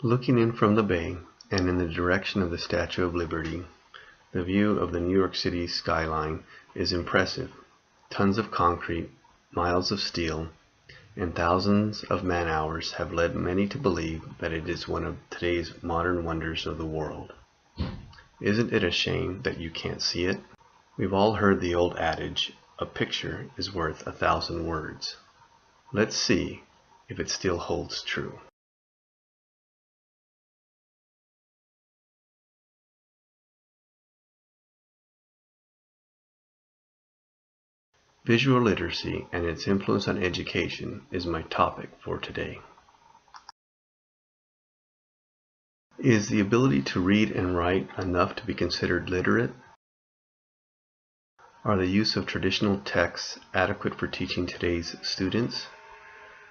Looking in from the bay and in the direction of the Statue of Liberty, the view of the New York City skyline is impressive. Tons of concrete, miles of steel, and thousands of man-hours have led many to believe that it is one of today's modern wonders of the world. Isn't it a shame that you can't see it? We've all heard the old adage, a picture is worth 1,000 words. Let's see if it still holds true. Visual literacy and its influence on education is my topic for today. Is the ability to read and write enough to be considered literate? Are the use of traditional texts adequate for teaching today's students?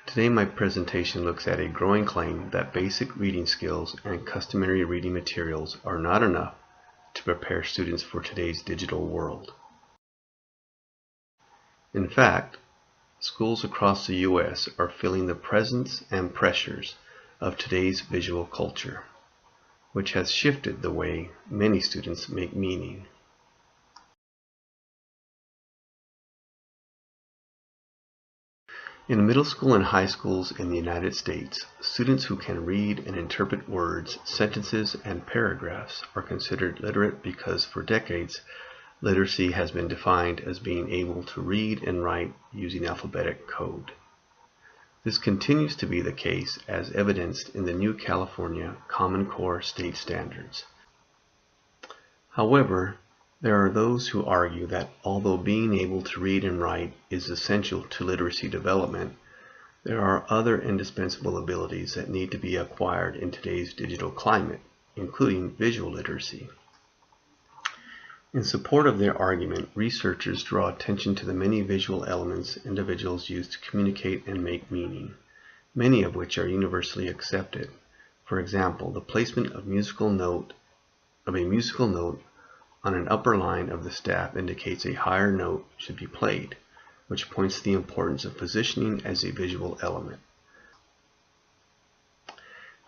Today my presentation looks at a growing claim that basic reading skills and customary reading materials are not enough to prepare students for today's digital world. In fact, schools across the U.S. are feeling the presence and pressures of today's visual culture, which has shifted the way many students make meaning. In middle school and high schools in the United States, students who can read and interpret words, sentences, and paragraphs are considered literate because for decades, literacy has been defined as being able to read and write using alphabetic code. This continues to be the case as evidenced in the new California Common Core state standards. However, there are those who argue that although being able to read and write is essential to literacy development, there are other indispensable abilities that need to be acquired in today's digital climate, including visual literacy. In support of their argument, researchers draw attention to the many visual elements individuals use to communicate and make meaning, many of which are universally accepted. For example, the placement of a musical note on an upper line of the staff indicates a higher note should be played, which points to the importance of positioning as a visual element.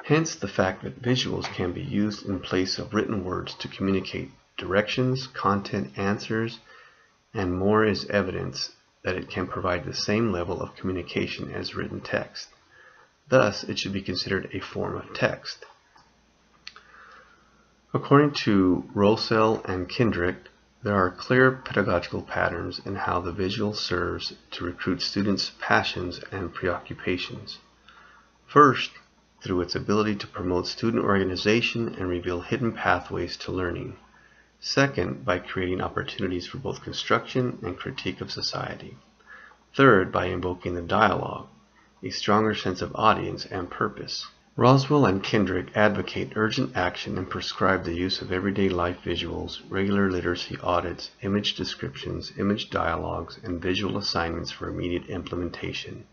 Hence, the fact that visuals can be used in place of written words to communicate directions, content, answers, and more is evidence that it can provide the same level of communication as written text. Thus, it should be considered a form of text. According to Rossell and Kendrick, there are clear pedagogical patterns in how the visual serves to recruit students' passions and preoccupations. First, through its ability to promote student organization and reveal hidden pathways to learning. Second, by creating opportunities for both construction and critique of society. Third, by invoking the dialogue, a stronger sense of audience and purpose. Roswell and Kendrick advocate urgent action and prescribe the use of everyday life visuals, regular literacy audits, image descriptions, image dialogues, and visual assignments for immediate implementation.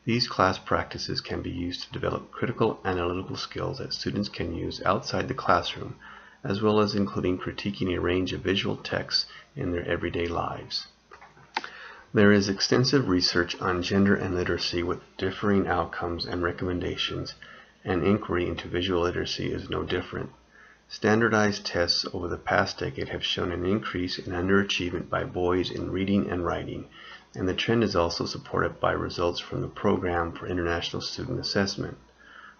These class practices can be used to develop critical analytical skills that students can use outside the classroom, as well as including critiquing a range of visual texts in their everyday lives. There is extensive research on gender and literacy with differing outcomes and recommendations, and inquiry into visual literacy is no different. Standardized tests over the past decade have shown an increase in underachievement by boys in reading and writing, and the trend is also supported by results from the Program for International Student Assessment.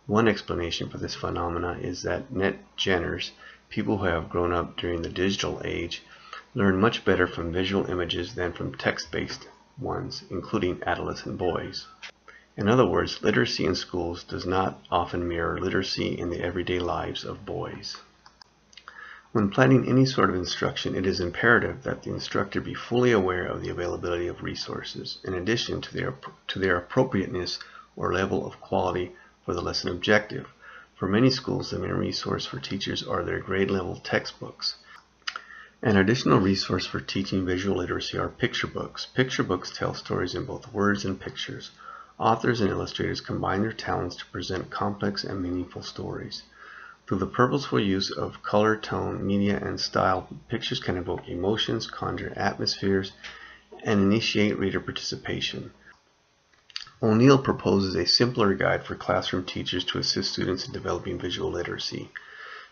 One explanation for this phenomena is that net geners, people who have grown up during the digital age, learn much better from visual images than from text-based ones, including adolescent boys. In other words, literacy in schools does not often mirror literacy in the everyday lives of boys. When planning any sort of instruction, it is imperative that the instructor be fully aware of the availability of resources, in addition to their appropriateness or level of quality for the lesson objective. For many schools, the main resource for teachers are their grade-level textbooks. An additional resource for teaching visual literacy are picture books. Picture books tell stories in both words and pictures. Authors and illustrators combine their talents to present complex and meaningful stories. Through the purposeful use of color, tone, media, and style, pictures can evoke emotions, conjure atmospheres, and initiate reader participation. O'Neill proposes a simpler guide for classroom teachers to assist students in developing visual literacy.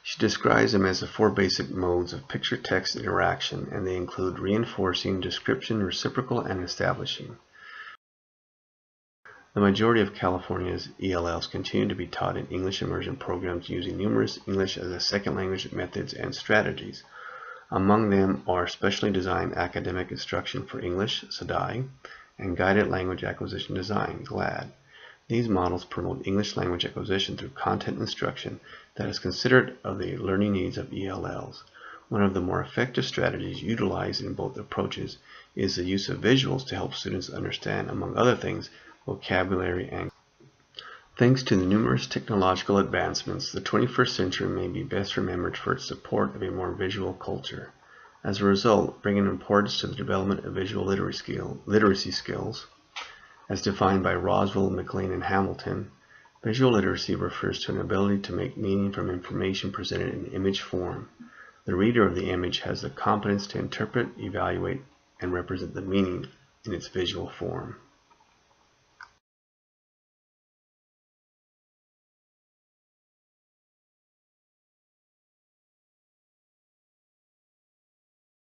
She describes them as the 4 basic modes of picture-text interaction, and they include reinforcing, description, reciprocal, and establishing. The majority of California's ELLs continue to be taught in English immersion programs using numerous English as a second language methods and strategies. Among them are specially designed academic instruction for English, SADI, and guided language acquisition design, GLAD. These models promote English language acquisition through content instruction that is considerate of the learning needs of ELLs. One of the more effective strategies utilized in both approaches is the use of visuals to help students understand, among other things, vocabulary and. Thanks to the numerous technological advancements, the 21st century may be best remembered for its support of a more visual culture. As a result, bringing importance to the development of visual literacy skills, as defined by Roswell, McLean, and Hamilton, visual literacy refers to an ability to make meaning from information presented in image form. The reader of the image has the competence to interpret, evaluate, and represent the meaning in its visual form.